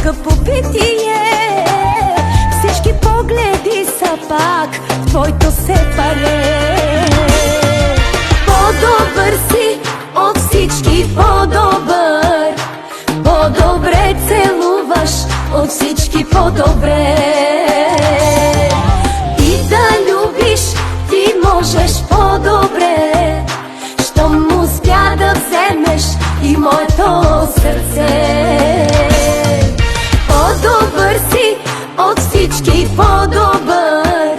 скъпо битие. Всички погледи са пак в твоето сепаре. По-добър си от всички, по-добър. По-добре целуваш от всички, по-добре. И да любиш ти можеш по-добре, щом успя да вземеш и моето сърце. По-добър си от всички, по-добър.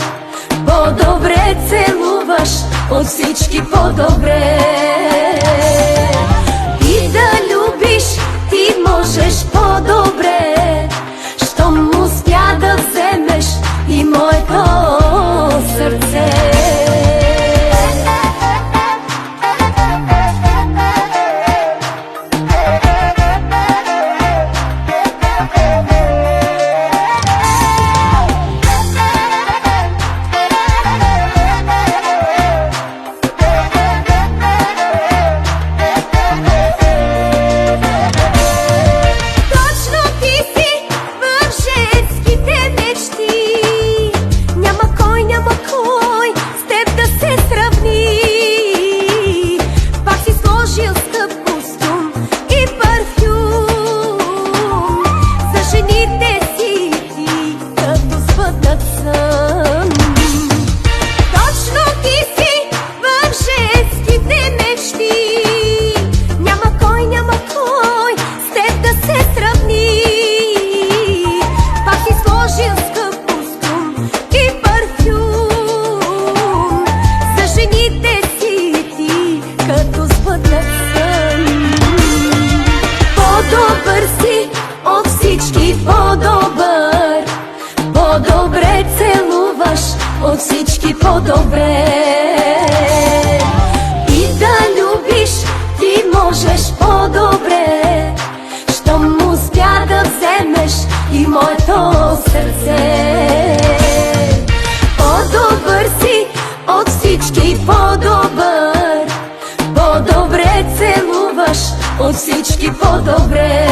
По-добре целуваш от всички, по-добре. И да любиш ти можеш по-добре, щом успя да вземеш и моето сърце. По-добър си от всички, по-добър. По-добре целуваш от всички, по-добре. И да любиш ти можеш по-добре, щом успя да вземеш и моето сърце. По-добър си от всички, по-добър. По-добре целуваш от всички, по-добре.